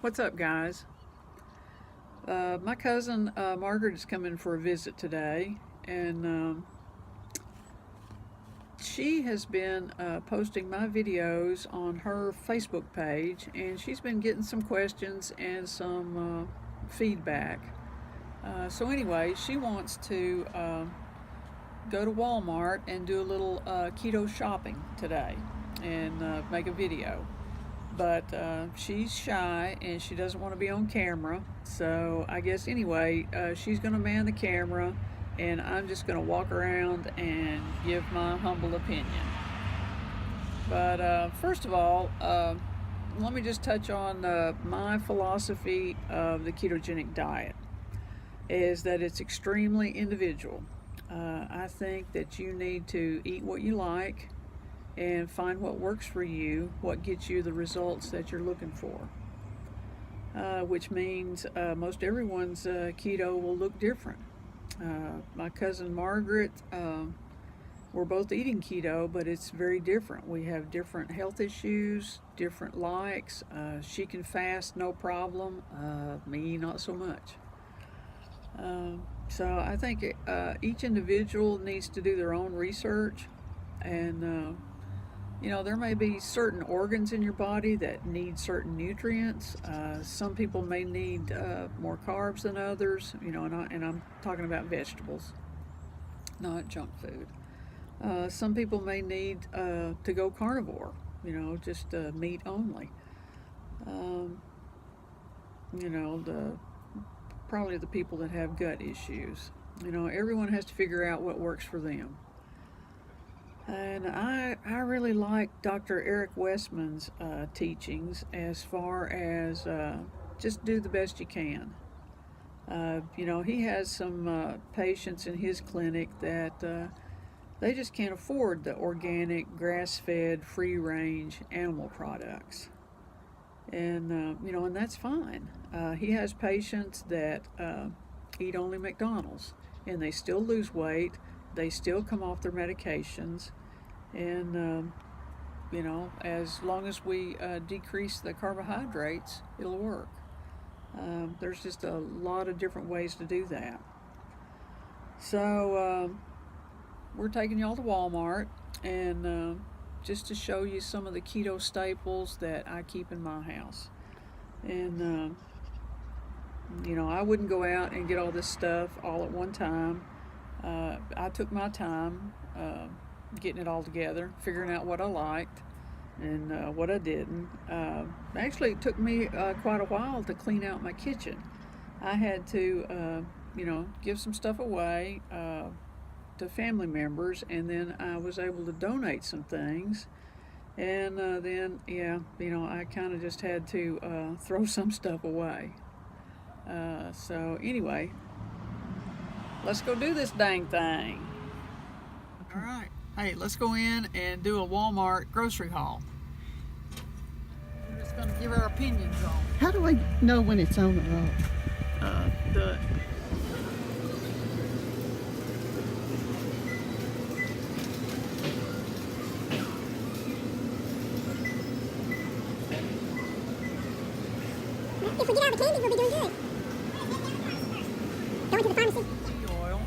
What's up, guys? My cousin Margaret is coming for a visit today, and she has been posting my videos on her Facebook page, and she's been getting some questions and some feedback. So anyway, she wants to go to Walmart and do a little keto shopping today and make a video. But she's shy and she doesn't want to be on camera, so I guess anyway she's going to man the camera, and I'm just going to walk around and give my humble opinion. But first of all, let me just touch on my philosophy of the ketogenic diet is that it's extremely individual. I think that you need to eat what you like and find what works for you, what gets you the results that you're looking for. Which means most everyone's keto will look different. My cousin Margaret, we're both eating keto, but it's very different. We have different health issues, different likes. She can fast no problem, me not so much. So I think each individual needs to do their own research, and there may be certain organs in your body that need certain nutrients. Some people may need more carbs than others, and I'm talking about vegetables, not junk food. Some people may need to go carnivore, just meat only. Probably the people that have gut issues. Everyone has to figure out what works for them. And I really like Dr. Eric Westman's teachings as far as just do the best you can. He has some patients in his clinic that they just can't afford the organic, grass-fed, free-range animal products. And, and that's fine. He has patients that eat only McDonald's, and they still lose weight. They still come off their medications, and as long as we decrease the carbohydrates, it'll work. There's just a lot of different ways to do that. So we're taking y'all to Walmart, and just to show you some of the keto staples that I keep in my house. And I wouldn't go out and get all this stuff all at one time. I took my time getting it all together, figuring out what I liked and what I didn't. Actually, it took me quite a while to clean out my kitchen. I had to, give some stuff away to family members, and then I was able to donate some things. And then, I kind of just had to throw some stuff away. So anyway, let's go do this dang thing. All right. Hey, let's go in and do a Walmart grocery haul. We're just going to give our opinions on. How do I know when it's on or off? The If we get out of the candy, we'll be doing good. Going to the pharmacy. oil.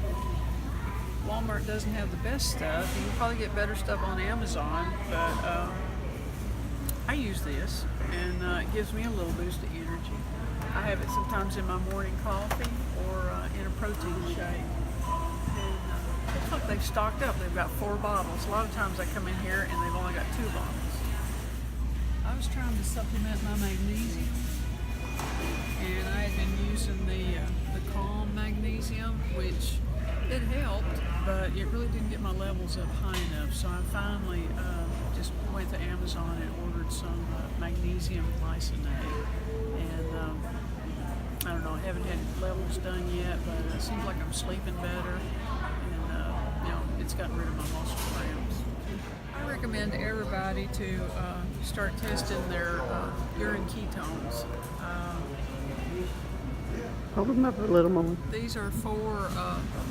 Walmart doesn't have the best stuff. You can probably get better stuff on Amazon, but I use this, and it gives me a little boost of energy. I have it sometimes in my morning coffee or in a protein shake. And it looks like they've stocked up. They've got 4 bottles. A lot of times I come in here and they've only got 2 bottles. I was trying to supplement my magnesium, and I had been using the Calm magnesium, which it helped, but it really didn't get my levels up high enough. So I finally just went to Amazon and ordered some magnesium glycinate, and I don't know, I haven't had levels done yet, but it seems like I'm sleeping better, and it's gotten rid of my muscle cramps. I recommend everybody to start testing their urine ketones. Hold them up a little more. These are for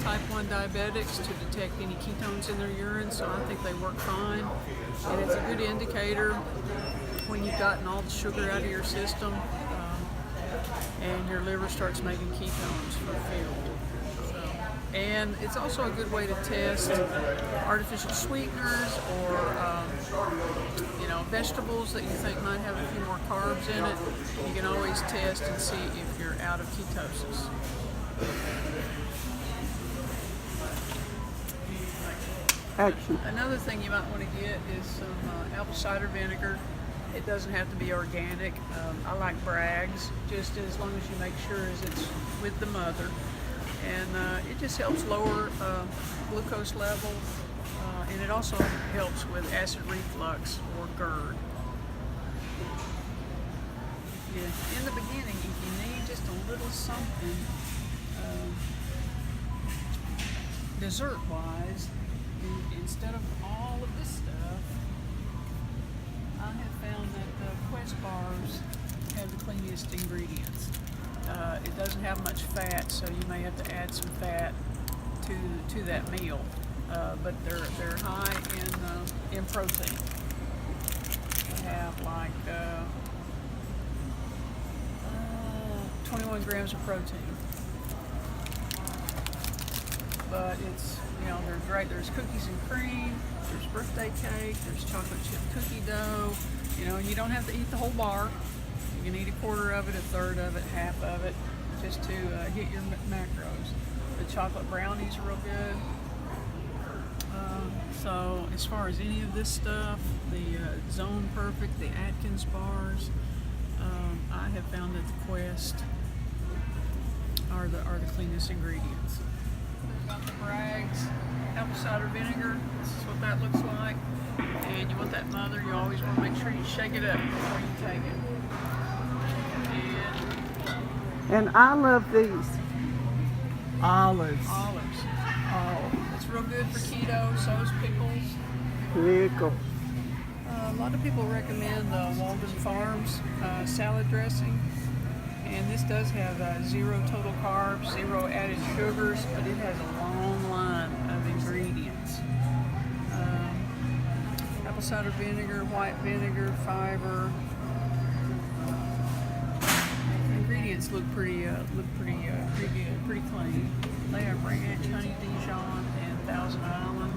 type 1 diabetics to detect any ketones in their urine, so I think they work fine. And it's a good indicator when you've gotten all the sugar out of your system. and your liver starts making ketones for fuel. So, and it's also a good way to test artificial sweeteners or vegetables that you think might have a few more carbs in it. You can always test and see if you're out of ketosis. Action. Another thing you might want to get is some apple cider vinegar. It doesn't have to be organic. I like Bragg's, just as long as you make sure as it's with the mother. And it just helps lower glucose levels, and it also helps with acid reflux or GERD. In the beginning, if you need just a little something dessert-wise, instead of all of this stuff, I have found that the Quest bars have the cleanest ingredients. It doesn't have much fat, so you may have to add some fat to that meal. But they're high in protein. They have like 21 grams of protein. But it's, they're great. There's cookies and cream, there's birthday cake, there's chocolate chip cookie dough, and you don't have to eat the whole bar. You can eat a quarter of it, a third of it, half of it, just to hit your macros. The chocolate brownies are real good. So as far as any of this stuff, the Zone Perfect, the Atkins bars, I have found that the Quest are the cleanest ingredients. We've got the Bragg's apple cider vinegar. This is what that looks like. And you want that mother, you always want to make sure you shake it up before you take it. And I love these. Olives. Olives. Oh, it's real good for keto. So is pickles. Pickle. A lot of people recommend Walden Farms salad dressing. And this does have 0 total carbs, 0 added sugars, but it has a long line of ingredients. Apple cider vinegar, white vinegar, fiber. Ingredients look pretty good, pretty clean. They have ranch, honey Dijon, and Thousand Island.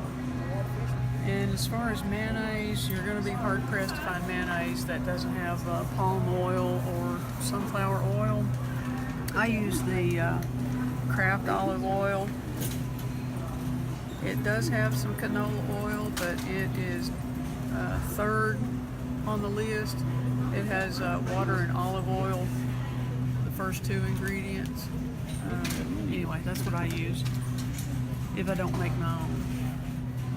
And as far as mayonnaise, you're going to be hard pressed to find mayonnaise that doesn't have palm oil or sunflower oil. I use the Kraft olive oil. It does have some canola oil, but it is third on the list. It has water and olive oil, the first 2 ingredients. Anyway, that's what I use if I don't make my own.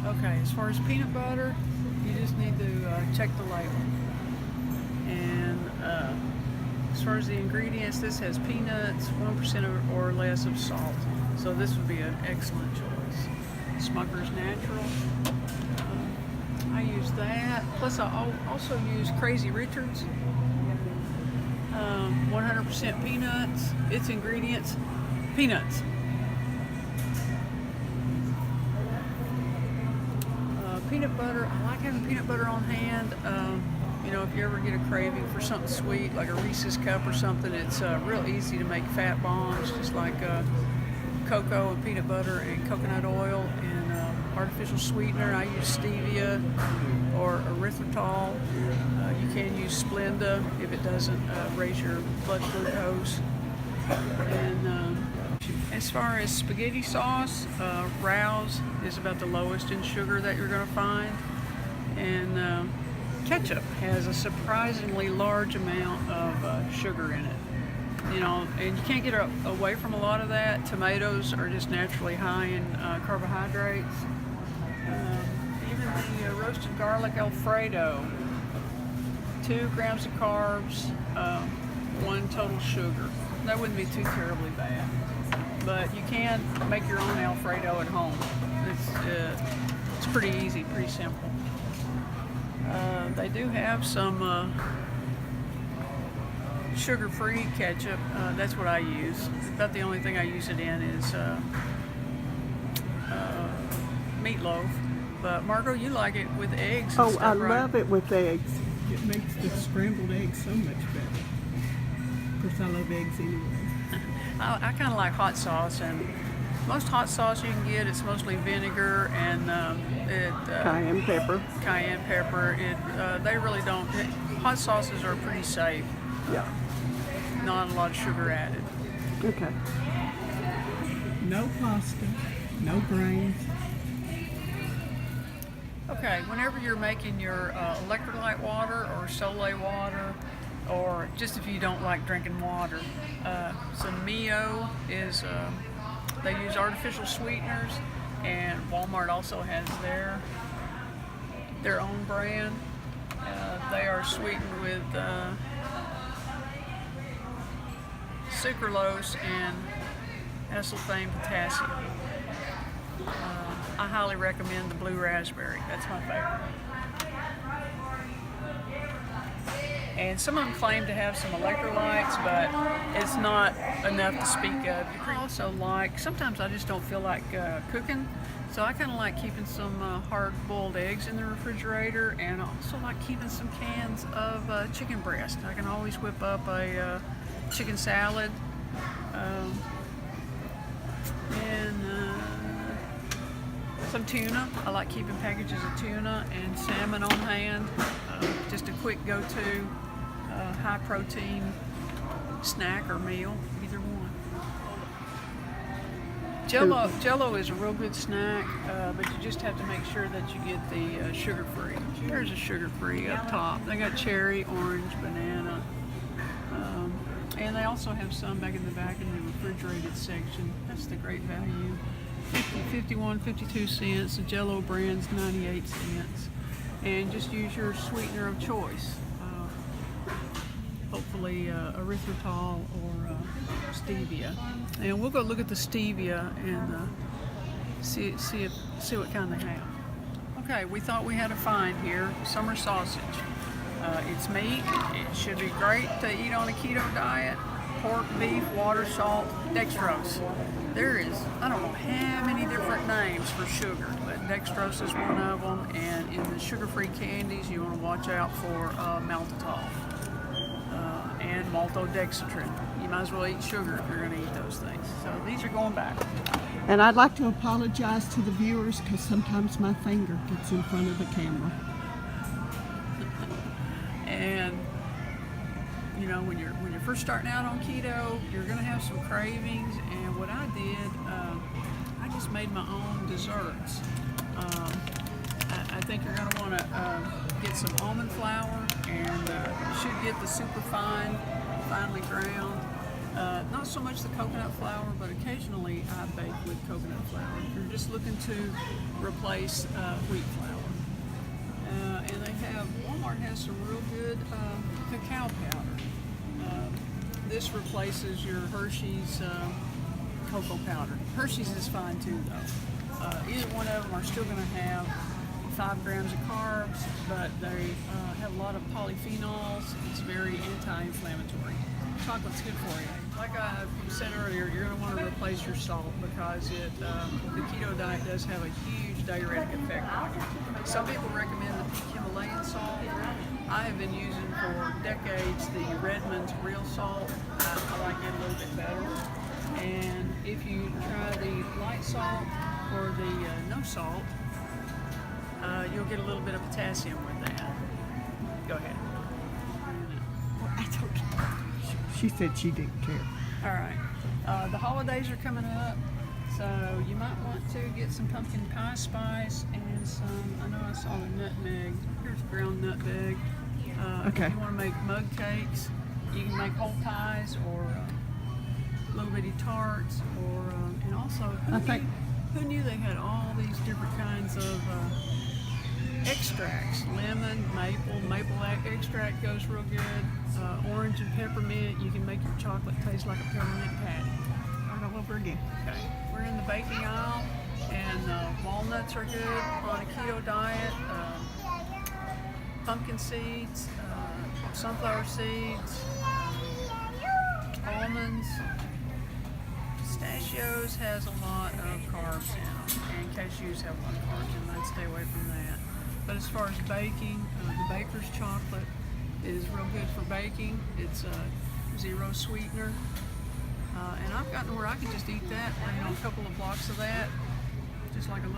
Okay, as far as peanut butter, you just need to check the label. And as far as the ingredients, this has peanuts, 1% or less of salt. So this would be an excellent choice. Smucker's Natural. I use that. Plus I also use Crazy Richard's. 100% peanuts. Its ingredients, peanuts. Peanut butter, I like having peanut butter on hand. If you ever get a craving for something sweet, like a Reese's cup or something, it's real easy to make fat bombs, just like cocoa and peanut butter and coconut oil and artificial sweetener. I use stevia or erythritol. You can use Splenda if it doesn't raise your blood glucose. And as far as spaghetti sauce, Rouse is about the lowest in sugar that you're going to find. And ketchup has a surprisingly large amount of sugar in it. And you can't get away from a lot of that. Tomatoes are just naturally high in carbohydrates. Even the roasted garlic Alfredo, 2 grams of carbs, 1 total sugar. That wouldn't be too terribly bad. But you can make your own Alfredo at home. It's pretty easy, pretty simple. They do have some sugar-free ketchup. That's what I use. About the only thing I use it in is meatloaf. But Margot, you like it with eggs and stuff, right? Love it with eggs. It makes the scrambled eggs so much better. For course, I love eggs anyway. I kind of like hot sauce, and most hot sauce you can get, it's mostly vinegar and Cayenne pepper. cayenne pepper. They really don't. Hot sauces are pretty safe. Yeah. Not a lot of sugar added. Okay. No pasta, no grains. Okay, whenever you're making your electrolyte water or Soleil water, or just if you don't like drinking water, some Mio is, they use artificial sweeteners, and Walmart also has their own brand. They are sweetened with sucralose and acesulfame potassium. I highly recommend the blue raspberry. That's my favorite. And some of them claim to have some electrolytes, but it's not enough to speak of. I also like, sometimes I just don't feel like cooking, so I kind of like keeping some hard-boiled eggs in the refrigerator, and I also like keeping some cans of chicken breast. I can always whip up a chicken salad, and some tuna. I like keeping packages of tuna and salmon on hand. Just a quick go-to high protein snack or meal, either one. Jello is a real good snack, but you just have to make sure that you get the sugar-free. There's a sugar-free up top. They got cherry, orange, banana, and they also have some back in the back in the refrigerated section. That's the great value. 51, 52 cents. The Jello brand's 98 cents. And just use your sweetener of choice. Hopefully erythritol or stevia. And we'll go look at the stevia and see what kind they have. Okay, we thought we had a find here. Summer sausage. It's meat. It should be great to eat on a keto diet. Pork, beef, water, salt, dextrose. There is, I don't know how many different names for sugar, but dextrose is one of them, and in the sugar-free candies, you want to watch out for maltitol and maltodextrin. You might as well eat sugar if you're going to eat those things. So these are going back. And I'd like to apologize to the viewers because sometimes my finger gets in front of the camera. And you know, when you're first starting out on keto, you're going to have some cravings. And what I did, I just made my own desserts. I think you're going to want to get some almond flour, and you should get the super finely ground. Not so much the coconut flour, but occasionally I bake with coconut flour. If you're just looking to replace wheat flour. And Walmart has some real good cacao powder. This replaces your Hershey's cocoa powder. Hershey's is fine too, though. Either one of them are still going to have 5 grams of carbs, but they have a lot of polyphenols. It's very anti-inflammatory. Chocolate's good for you. Like I said earlier, you're going to want to replace your salt because the keto diet does have a huge diuretic effect on you. Some people recommend the pink Himalayan salt. I have been using for decades the Redmond's real salt. I like it a little bit better. And if you try the light salt or the no salt, you'll get a little bit of potassium with that. Go ahead. That's okay. She said she didn't care. All right. The holidays are coming up, so you might want to get some pumpkin pie spice and some, I know I saw the nutmeg. Here's ground nutmeg. Okay. If you want to make mug cakes, you can make whole pies or little bitty tarts, or and also who knew they had all these different kinds of extracts? Lemon, maple extract goes real good. Orange and peppermint. You can make your chocolate taste like a peppermint patty. Start all over again. Okay. We're in the baking aisle, and walnuts are good on a keto diet. Pumpkin seeds, sunflower seeds, almonds. Pistachios has a lot of carbs in them, and cashews have a lot of carbs in them. I'd stay away from that. But as far as baking, the baker's chocolate is real good for baking. It's zero sweetener. And I've gotten where I can just eat that, a couple of blocks of that, just like a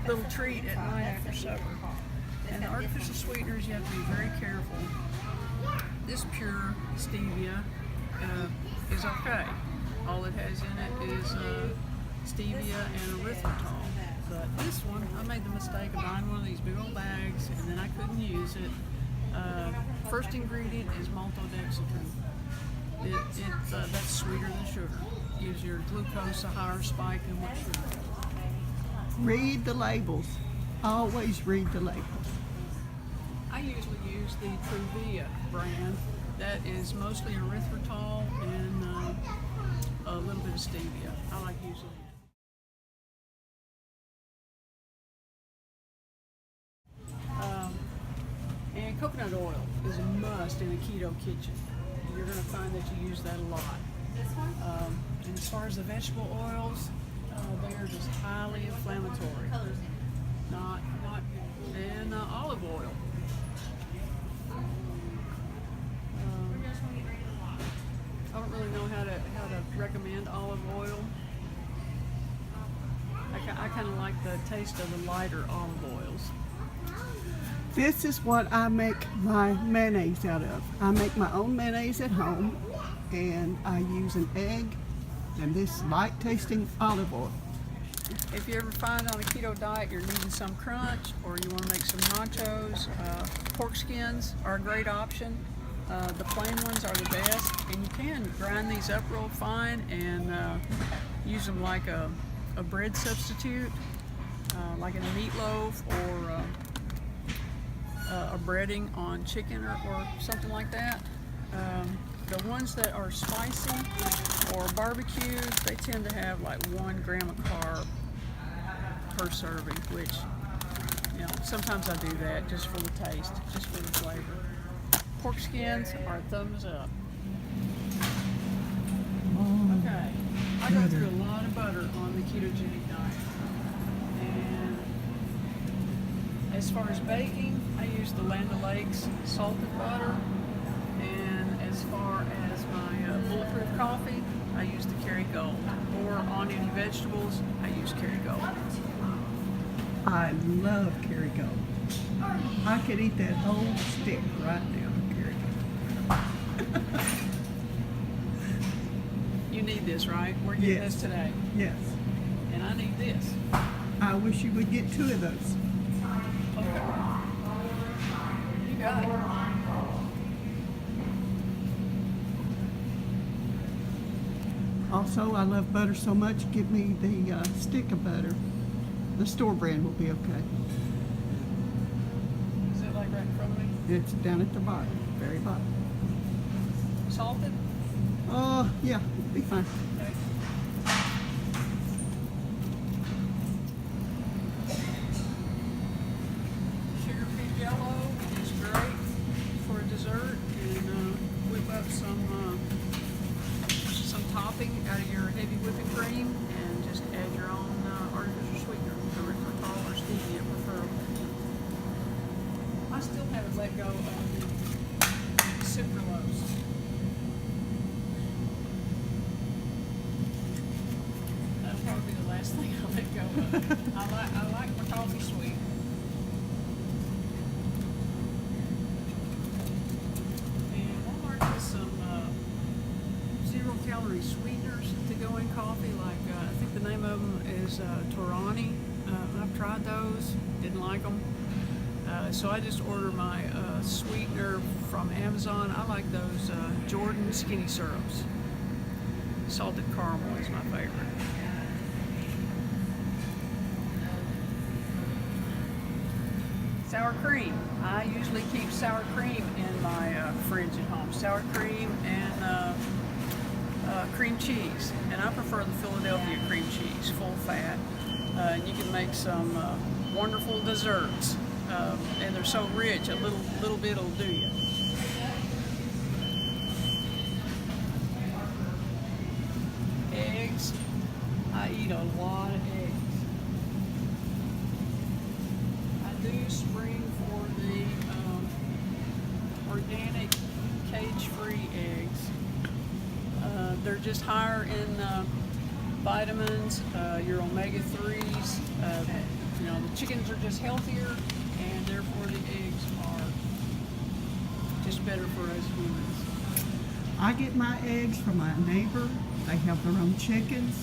little treat at night after supper. And the artificial sweeteners, you have to be very careful. This pure stevia is okay. All it has in it is stevia and erythritol. But this one, I made the mistake of buying one of these big old bags, and then I couldn't use it. First ingredient is maltodextrin. That's sweeter than sugar. Gives your glucose a higher spike than what sugar. Read the labels. Always read the labels. I usually use the Truvia brand. That is mostly erythritol and a little bit of stevia. I like using it. And coconut oil is a must in a keto kitchen. You're going to find that you use that a lot. And as far as the vegetable oils, they are just highly inflammatory. Not good. And olive oil. I don't really know how to recommend olive oil. I kind of like the taste of the lighter olive oils. This is what I make my mayonnaise out of. I make my own mayonnaise at home, and I use an egg and this light tasting olive oil. If you ever find on a keto diet you're needing some crunch, or you want to make some nachos, pork skins are a great option. The plain ones are the best, and you can grind these up real fine and use them like a bread substitute, like in a meatloaf or a breading on chicken or something like that. The ones that are spicy or barbecued, they tend to have like 1 gram of carb per serving, which, sometimes I do that just for the taste, just for the flavor. Pork skins are thumbs up. Okay, I go through a lot of butter on the ketogenic diet. And as far as baking, I use the Land O'Lakes salted butter. And as far as my bulletproof coffee, I use the Kerrygold. Or on any vegetables, I use Kerrygold. I love Kerrygold. I could eat that whole stick right now of Kerrygold. You need this, right? We're getting this today. Yes. And I need this. I wish you would get 2 of those. Okay. You got it. Also, I love butter so much, give me the stick of butter. The store brand will be okay. Is it like right in front of me? It's down at the bottom, very bottom. Salted? Oh, yeah, it'll be fine. Okay. Sugar-free Jello is great for a dessert, and whip up some topping out of your heavy whipping cream, and just add your own artificial sweetener, erythritol or stevia preferably. I still haven't let go of the sucralose. That'll probably be the last thing I'll let go of. I like my coffee sweet. And Walmart has some zero-calorie sweeteners to go in coffee. Like I think the name of them is Torani. I've tried those, didn't like them. So I just order my sweetener from Amazon. I like those Jordan skinny syrups. Salted caramel is my favorite. Sour cream. I usually keep sour cream in my fridge at home. Sour cream and cream cheese. And I prefer the Philadelphia cream cheese, full fat. And you can make some wonderful desserts. And they're so rich, a little bit will do you. Eggs. I eat a lot of eggs. I do spring for the organic Cajun cage-free eggs. They're just higher in vitamins, your omega-3s. You know, the chickens are just healthier, and therefore the eggs are just better for us humans. I get my eggs from my neighbor. They have their own chickens.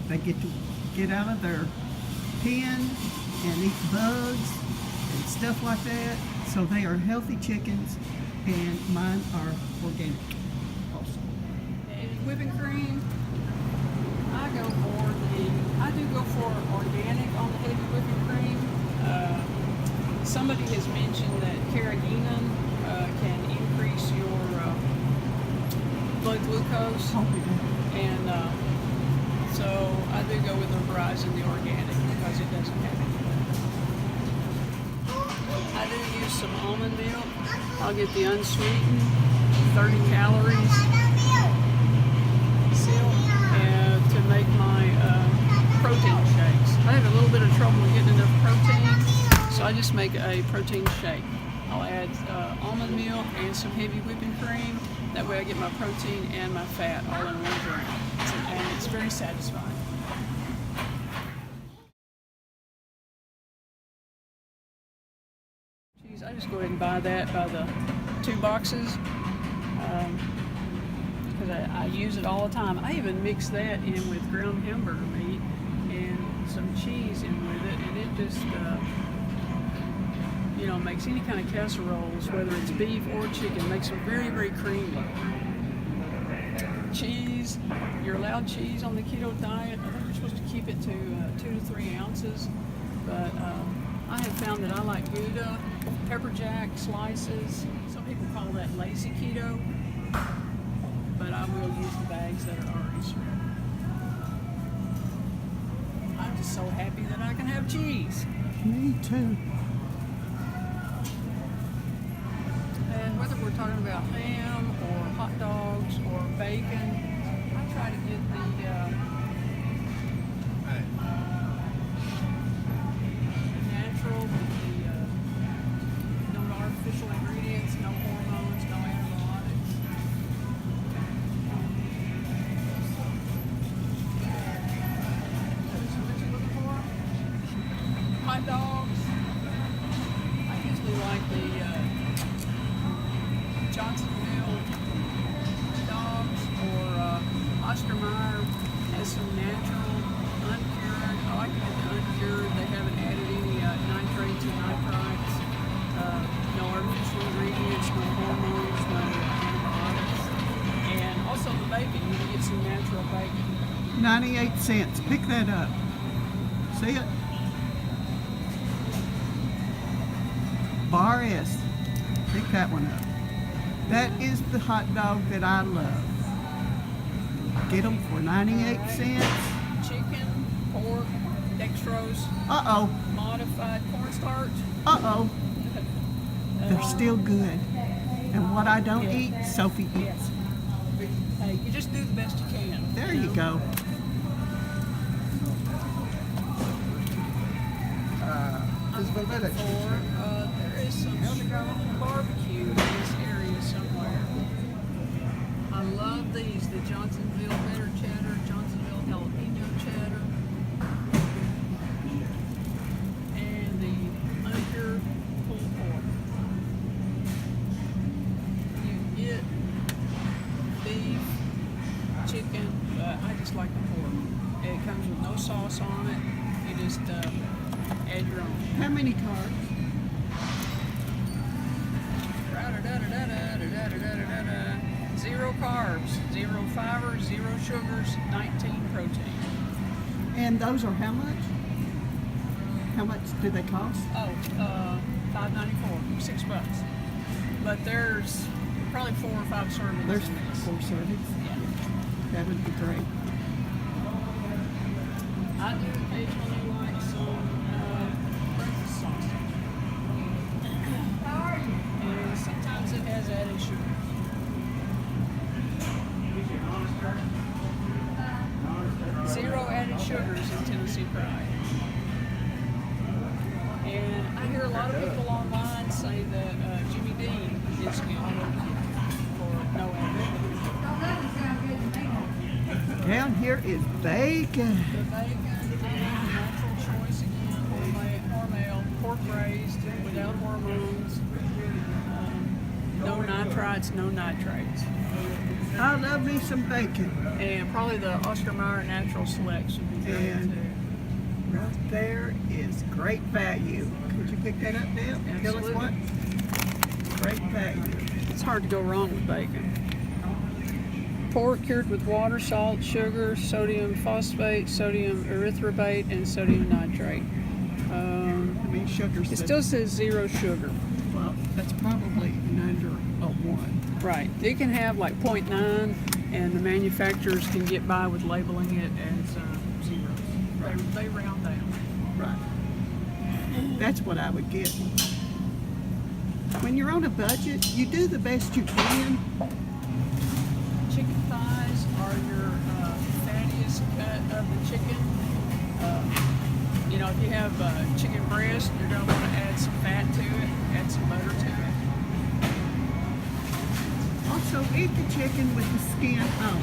They get to get out of their pen and eat bugs and stuff like that. So they are healthy chickens, and mine are organic also. And whipping cream, I do go for organic on the heavy whipping cream. Somebody has mentioned that carrageenan can increase your blood glucose, and so I do go with the Horizon, the organic, because it doesn't have it. I do use some almond milk. I'll get the unsweetened, 30 calories, still, to make my protein shakes. I have a little bit of trouble getting enough protein, so I just make a protein shake. I'll add almond milk and some heavy whipping cream. That way I get my protein and my fat all in one drink. And it's very satisfying. Cheese, I just go ahead and buy that by the 2 boxes. Because I use it all the time. I even mix that in with ground hamburger meat and some cheese in with it, and it just you know, makes any kind of casseroles, whether it's beef or chicken, makes them very, very creamy. Cheese, you're allowed cheese on the keto diet. I think you're supposed to keep it to 2 to 3 ounces, but I have found that I like Gouda, pepper jack slices. Some people call that lazy keto, but I will use the bags that are already shredded. I'm just so happy that I can have cheese. Me too. And whether we're talking about ham or hot dogs or bacon, I try to get the natural with the no artificial ingredients, no hormones, no antibiotics. So what you looking for? Hot dogs. I usually like the Johnsonville dogs, or Ostermeyer has some natural, uncured. I like to get the uncured. They haven't added any nitrates or nitrites, no artificial ingredients, no hormones, no antibiotics. And also the bacon, you can get some natural bacon. 98 cents. Pick that up. See it? Bar S. Pick that one up. That is the hot dog that I love. Get them for 98 cents. Chicken, pork, dextrose, Uh-oh. modified cornstarch. Uh-oh. They're still good. And what I don't eat, Sophie eats. Hey, you just do the best you can. There you go. There is some barbecue in this area somewhere. I love these, the Johnsonville bitter cheddar, Johnsonville jalapeno cheddar, and the uncured pulled pork. You get beef, chicken, but I just like the pork. It comes with no sauce on it. You just add your own. How many carbs? 0 carbs, 0 fiber, 0 sugars, 19 protein. And those are how much? How much do they cost? Oh, $5.94, $6. But there's probably 4 or 5 servings There's in this. 4 servings. Yeah. That would be great. I do occasionally like some breakfast sausage. And sometimes it has added sugar. 0 added sugars in Tennessee Pride. And I hear a lot of people online say that Jimmy Dean is good for or no egg. Down here is bacon. The bacon is a natural choice again, Hormel, pork raised without hormones, no nitrites, no nitrates. I love me some bacon. And probably the Ostermeyer Natural Select should be good And too. right there is great value. Could you pick that up, Deb? Tell us Absolutely. what? Great value. It's hard to go wrong with bacon. Pork cured with water, salt, sugar, sodium phosphate, sodium erythrobate, and sodium nitrate. I mean, sugar. It still says 0 sugar. Well, that's probably under a 1. Right. It can have like 0.9, and the manufacturers can get by with labeling it as 0. They round down. Right. That's what I would get. When you're on a budget, you do the best you can. Chicken thighs are your fattiest cut of the chicken. If you have chicken breast, you're going to want to add some fat to it, add some butter to it. Also, eat the chicken with the skin on.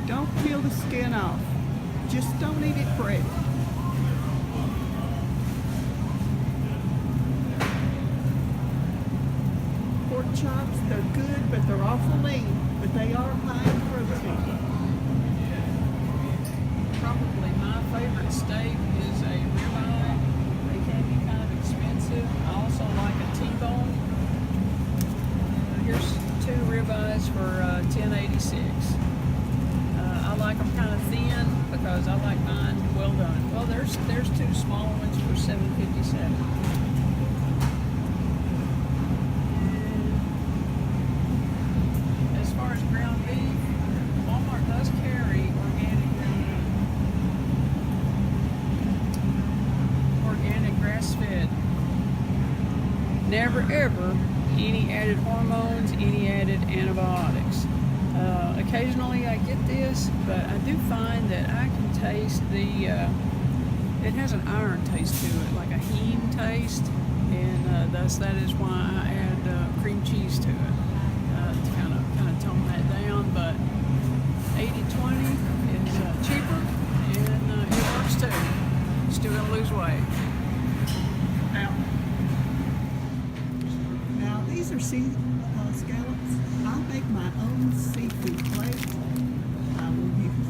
Don't peel the skin off. Just don't eat it fresh. Pork chops, they're good, but they're awful lean. But they are high in protein. Probably my favorite steak is a ribeye. They can be kind of expensive. I also like a T-bone. Here's 2 ribeyes for $10.86. I like them kind of thin because I like mine well done. Well, there's 2 small ones for $7.57. As far as ground beef, Walmart does carry organic grass-fed. Never ever any added hormones, any added antibiotics. Occasionally I get this, but I do find that I can taste it has an iron taste to it, like a heme taste, and thus that is why I add cream cheese to it to kind of tone that down. But 80/20 is cheaper, and it works too. Still gonna lose weight. Now, these are scallops. I make my own seafood plate. I will use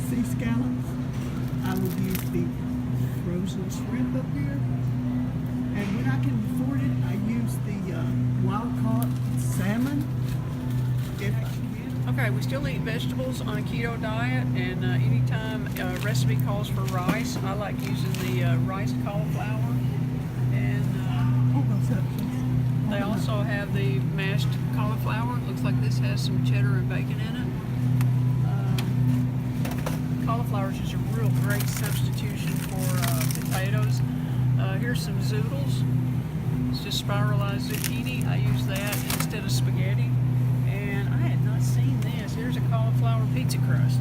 sea scallops. I will use the frozen shrimp up here. And when I can afford it, I use the wild-caught salmon. If I can. Okay, we still eat vegetables on a keto diet, and anytime a recipe calls for rice, I like using the rice cauliflower. And Hold those up, please. they Hold them also up. have the mashed cauliflower. Looks like this has some cheddar and bacon in it. Cauliflower is just a real great substitution for potatoes. Here's some zoodles. It's just spiralized zucchini. I use that instead of spaghetti. And I had not seen this. Here's a cauliflower pizza crust.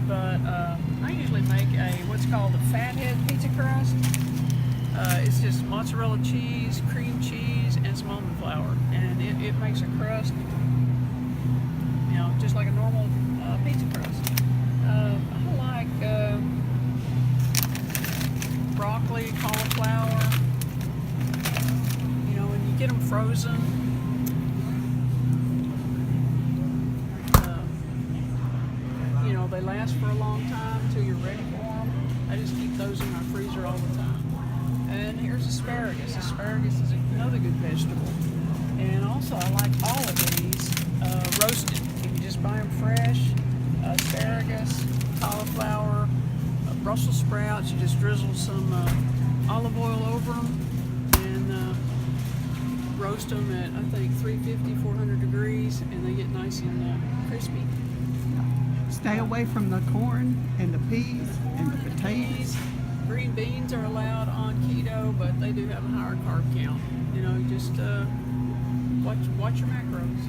But I usually make what's called a fathead pizza crust. It's just mozzarella cheese, cream cheese, and some almond flour. And it makes a crust, just like a normal pizza crust. I like broccoli, cauliflower. When you get them frozen, they last for a long time until you're ready for them. I just keep those in my freezer all the time. And here's asparagus. Asparagus is another good vegetable. And also, I like all of these roasted. You can just buy them fresh. Asparagus, cauliflower, Brussels sprouts. You just drizzle some olive oil over them and roast them at, I think, 350, 400 degrees, and they get nice and crispy. Stay away from the corn and the peas and the potatoes. Green beans are allowed on keto, but they do have a higher carb count. Just watch your macros.